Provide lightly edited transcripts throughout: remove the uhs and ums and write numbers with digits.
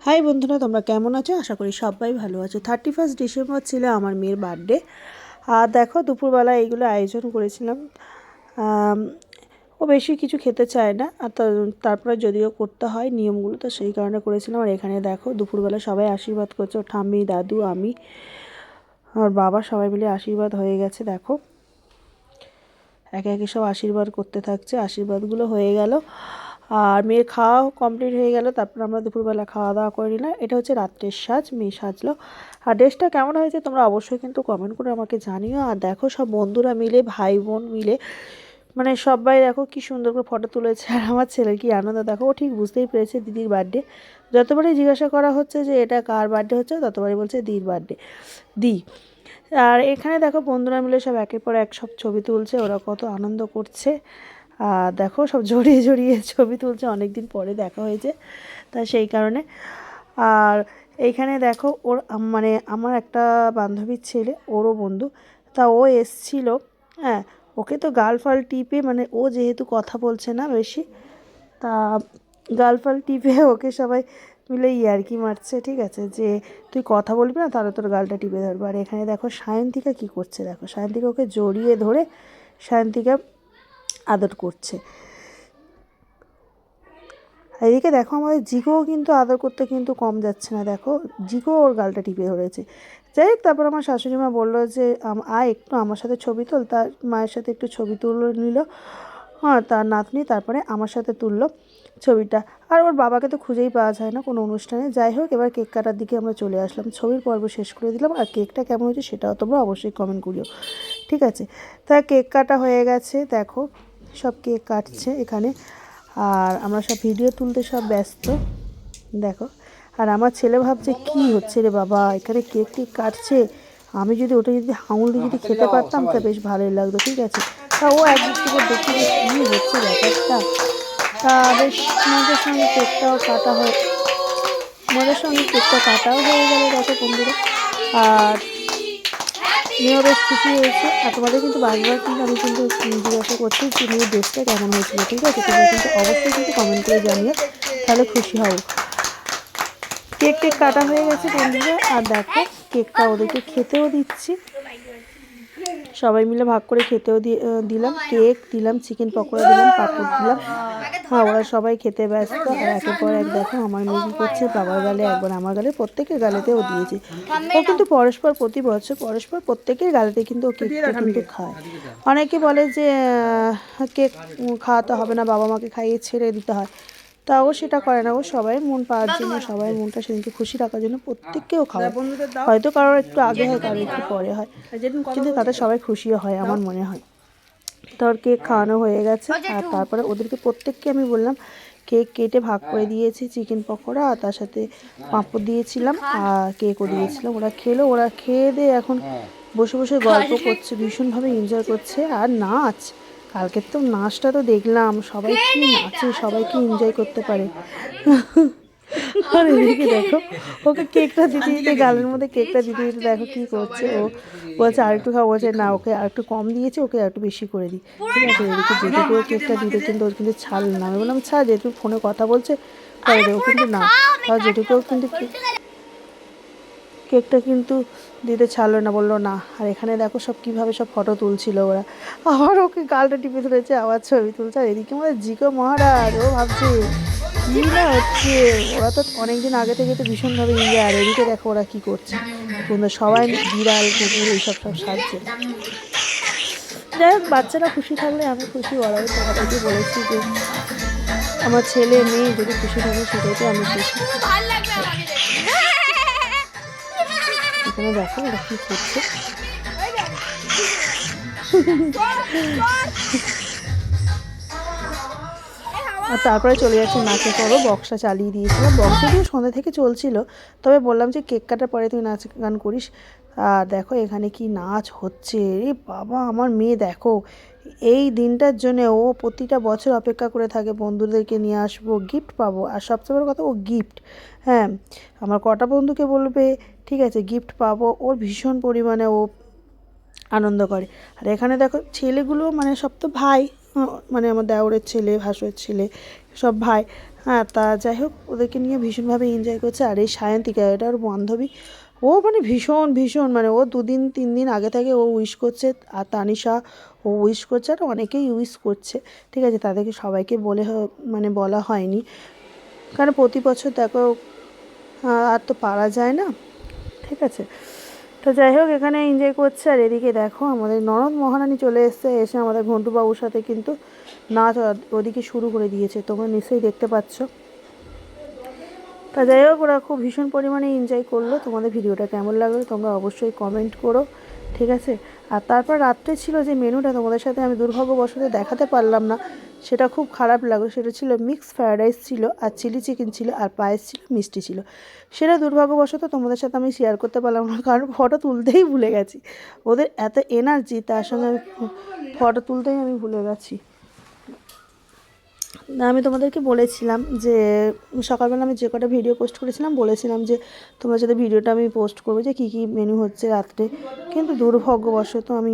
High বন্ধুরা, তোমরা কেমন আছো? আশা করি সবাই ভালো আছো। 31 ডিসেম্বর ছিল আমার মেয়ের বার্থডে। আর দেখো দুপুরবেলা এইগুলো আয়োজন করেছিলাম। আম, ও বেশি কিছু খেতে চায় না, আর তারপরে যদিও করতে হয় নিয়মগুলো, তো সেই কারণে করেছিলাম। আর এখানে দেখো দুপুরবেলা সবাই আশীর্বাদ করছে, ওর ঠাম্মি, দাদু, আমি আর বাবা সবাই মিলে আশীর্বাদ হয়ে গেছে। দেখো একে একে সব আশীর্বাদ করতে থাকছে। আশীর্বাদগুলো হয়ে গেল আর মেয়ের খাওয়াও কমপ্লিট হয়ে গেল। তারপর আমরা দুপুরবেলা খাওয়া দাওয়া করে নিলাম। এটা হচ্ছে রাত্রের সাজ, মেয়ে সাজলো। আর ড্রেসটা কেমন হয়েছে তোমরা অবশ্যই কিন্তু কমেন্ট করে আমাকে জানিও। আর দেখো সব বন্ধুরা মিলে, ভাই বোন মিলে, মানে সবাই দেখো কি সুন্দর করে ফটো তুলেছে। আর আমার ছেলের কি আনন্দ দেখো, ও ঠিক বুঝতেই পেরেছে দিদির বার্থডে। যতবারই জিজ্ঞাসা করা হচ্ছে যে এটা কার বার্থডে হচ্ছে, ততবারই বলছে দিদির বার্থডে, দি। আর এখানে দেখো বন্ধুরা মিলে সব একের পর এক সব ছবি তুলছে, ওরা কত আনন্দ করছে। আর দেখো সব জড়িয়ে জড়িয়ে ছবি তুলছে, অনেক দিন পরে দেখা হয়েছে তা সেই কারণে। আর এইখানে দেখো ওর মানে আমার একটা বান্ধবীর ছেলে, ওরও বন্ধু, তা ও এসছিল। হ্যাঁ, ওকে তো গালফাল টিপে, মানে ও যেহেতু কথা বলছে না বেশি, তা গালফাল টিপে ওকে সবাই মিলে ইয়ার্কি মারছে, ঠিক আছে, যে তুই কথা বলবি না তাহলে তোর গালটা টিপে ধরবো। আর এখানে দেখো সায়ন্তিকা কী করছে, দেখো সায়ন্তিকা ওকে জড়িয়ে ধরে সায়ন্তিকা আদর করছে। এদিকে দেখো আমাদের জিগোও কিন্তু আদর করতে কিন্তু কম যাচ্ছে না, দেখো জিগো ওর গালটা টিপে ধরেছে। যাই হোক, তারপর আমার শাশুড়ি মা বললো যে আয় একটু আমার সাথে ছবি তোল। তার মায়ের সাথে একটু ছবি তুলে নিল, হ্যাঁ, তার নাতনি। তারপরে আমার সাথে তুললো ছবিটা। আর ওর বাবাকে তো খুঁজেই পাওয়া যায় না কোনো অনুষ্ঠানে। যাই হোক, এবার কেক কাটার দিকে আমরা চলে আসলাম, ছবির পর্ব শেষ করে দিলাম। আর কেকটা কেমন হয়েছে সেটাও তোমরা অবশ্যই কমেন্ট করিও, ঠিক আছে। তা কেক কাটা হয়ে গেছে, দেখো সব কেক কাটছে এখানে। আর আমরা সব ভিডিও তুলতে সব ব্যস্ত, দেখো। আর আমার ছেলে ভাবছে কি হচ্ছে রে বাবা, এখানে কেক টেক কাটছে, আমি যদি ওটা যদি হাঙুল দিয়ে যদি খেতে পারতাম তা বেশ ভালোই লাগতো, ঠিক আছে। তা ও একদিক থেকে দেখি যে কী হচ্ছে ব্যাপারটা। তা বেশ মজার সঙ্গে কেকটা কাটাও হয়ে গেল, দেখো বন্ধুরা। আর মেয়েও বেশ খুশি হয়েছে। আর তোমাদের কিন্তু বারবার কিন্তু আমি কিন্তু জিজ্ঞাসা করছি যে মেয়ের ড্রেসটা কেমন হয়েছিল, ঠিক আছে। তোমরা কিন্তু অবশ্যই কিন্তু কমেন্ট করে জানিও, তাহলে খুশি হও। কেক টেক কাটা হয়ে গেছে বন্ধুরা। আর দেখো কেকটা ওদেরকে খেতেও দিচ্ছি, সবাই মিলে ভাগ করে খেতেও দিলাম। কেক দিলাম, চিকেন পকোড়া দিলাম, পাঁপড় দিলাম। হ্যাঁ, ওরা সবাই খেতে ব্যস্ত। আর একের পর এক দেখো আমার মেয়ে কী করছে, বাবার গালে একবার আমার গালে, প্রত্যেকের গালেতেও দিয়েছে। ও কিন্তু প্রতি বছর প্রত্যেকের গালেতে কিন্তু ও কেকটা কিন্তু খায়। অনেকে বলে যে কেক খাওয়াতে হবে না, বাবা মাকে খাইয়ে ছেড়ে দিতে হয়। তা ও সেটা করে না, ও সবাই মন পাওয়ার জন্য, সবাই মনটা সেদিনকে খুশি রাখার জন্য প্রত্যেককেও খাওয়ায়। হয়তো কারোর একটু আগে হয়, কারোর একটু পরে হয়, কিন্তু তাদের সবাই খুশিও হয় আমার মনে হয়। তোর কেক খাওয়ানো হয়ে গেছে। আর তারপরে ওদেরকে প্রত্যেককে আমি বললাম, কেক কেটে ভাগ করে দিয়েছি, চিকেন পকোড়া আর তার সাথে পাঁপড় দিয়েছিলাম আর কেকও দিয়েছিলাম। ওরা খেলো, ওরা খেয়ে দিয়ে এখন বসে বসে গল্প করছে, ভীষণভাবে এনজয় করছে। আর নাচ, কালকের তো নাচটা তো দেখলাম, সবাই কি নাচে, সবাই কি এনজয় করতে পারে। আর এদিকে দেখো ওকে কেকটা দিতে দিতে, গালের মধ্যে কেকটা দিতে দিতে দেখো কী করছে। ও বলছে আরেকটু খাওয়া, বলছে না ওকে আরেকটু কম দিয়েছে, ওকে আরেকটু বেশি করে দিই, ঠিক আছে। এদিকে যেটুকু কেকটা দিতে কিন্তু ওর কিন্তু ছাড় না। আমি বললাম ছাড়, যেটুকু ফোনে কথা বলছে করে দেবো, কিন্তু না, তাও যেটুকুও কিন্তু কেকটা কিন্তু দিতে ছাড়লো না, বললো না। আর এখানে দেখো সব কীভাবে সব ফটো তুলছিল ওরা, আবার ওকে গালটা টিপে ধরেছে, আবার ছবি তুলছে। আর এদিকে আমাদের জিকো মহারাজ, ও ভাবছে কী না হচ্ছে। ওরা তো অনেক দিন আগে থেকে তো ভীষণভাবে এনজয়। আর এদিকে দেখো ওরা কী করছে, তোমরা সবাই বিড়াল কুকুর এইসব সব সাজছে। যাই হোক, বাচ্চারা খুশি থাকলে আমি খুশি। ওরাও তোমাদেরকে বলেছি যে আমার ছেলে মেয়ে যদি খুশি থাকে সেটাই তো আমি খুশি। এখানে দেখো ওরা কী করছে। আর তারপরে চলে যাচ্ছে নাচের পর্ব। বক্সটা চালিয়ে দিয়েছিলাম, বক্স যদিও সন্ধ্যা থেকে চলছিল, তবে বললাম যে কেক কাটার পরে তুই নাচ গান করিস। আর দেখো এখানে কি নাচ হচ্ছে রে বাবা, আমার মেয়ে দেখো এই দিনটার জন্য ও প্রতিটা বছর অপেক্ষা করে থাকে, বন্ধুদেরকে নিয়ে আসবো, গিফট পাবো। আর সবচেয়ে বড় কথা, ও গিফট, হ্যাঁ, আমার কটা বন্ধুকে বলবে, ঠিক আছে, গিফট পাবো। ওর ভীষণ পরিমাণে ও আনন্দ করে। আর এখানে দেখো ছেলেগুলো, মানে সব তো ভাই, মানে আমার দেওরের ছেলে, ভাসুরের ছেলে, সব ভাই। হ্যাঁ, তা যাই হোক ওদেরকে নিয়ে ভীষণভাবে এনজয় করছে। আর এই সায়ন্তিকা, এটা ওর বান্ধবী, ও মানে ভীষণ ভীষণ মানে ও 2-3 দিন আগে থেকে ও উইশ করছে। আর তানিশা ও উইশ করছে, আর অনেকেই উইশ করছে, ঠিক আছে। তাদেরকে সবাইকে মানে বলা হয়নি, কারণ প্রতি বছর দেখো আর তো পারা যায় না, ঠিক আছে। তো যাই হোক এখানে এনজয় করছে। আর এদিকে দেখো আমাদের ননদ মহারানী চলে এসছে, এসে আমাদের ঘন্টুবাবুর সাথে কিন্তু নাচ ওদিকে শুরু করে দিয়েছে, তোমরা নিশ্চয়ই দেখতে পাচ্ছ। তা যাই হোক ওরা খুব ভীষণ পরিমাণে এনজয় করলো। তোমাদের ভিডিওটা কেমন লাগলো তোমরা অবশ্যই কমেন্ট করো, ঠিক আছে। আর তারপর রাত্রে ছিল যে মেনুটা তোমাদের সাথে আমি দুর্ভাগ্যবশত দেখাতে পারলাম না, সেটা খুব খারাপ লাগলো। সেটা ছিল মিক্স ফ্রায়েড রাইস ছিল, আর চিলি চিকেন ছিল, আর পায়েস ছিল, মিষ্টি ছিল। সেটা দুর্ভাগ্যবশত তোমাদের সাথে আমি শেয়ার করতে পারলাম না, কারণ ফটো তুলতেই ভুলে গেছি। ওদের এত এনার্জি, তার সঙ্গে আমি ফটো তুলতেই আমি ভুলে গেছি। আমি তোমাদেরকে বলেছিলাম যে সকালবেলা আমি যে কটা ভিডিও পোস্ট করেছিলাম বলেছিলাম যে তোমার সাথে ভিডিওটা আমি পোস্ট করবো যে কী কী মেনু হচ্ছে রাত্রে, কিন্তু দুর্ভাগ্যবশত আমি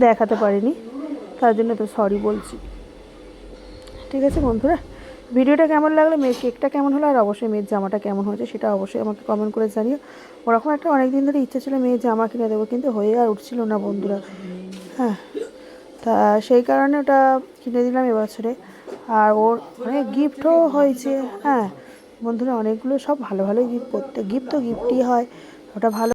দেখাতে পারিনি, তার জন্য তো সরি বলছি, ঠিক আছে বন্ধুরা। ভিডিওটা কেমন লাগলো, মেয়ের কেকটা কেমন হলো, আর অবশ্যই মেয়ের জামাটা কেমন হয়েছে সেটা অবশ্যই আমাকে কমেন্ট করে জানিও। ওরকম একটা অনেক দিন ধরে ইচ্ছা ছিল মেয়ের জামা কিনে দেবো, কিন্তু হয়ে আর উঠছিল না বন্ধুরা। হ্যাঁ, তা সেই কারণে ওটা কিনে দিলাম এবছরে। আর ওর অনেক গিফটও হয়েছে। হ্যাঁ বন্ধুরা, অনেকগুলো সব ভালো ভালোই গিফট, প্রত্যেক গিফট তো গিফটই হয়, ওটা ভালো।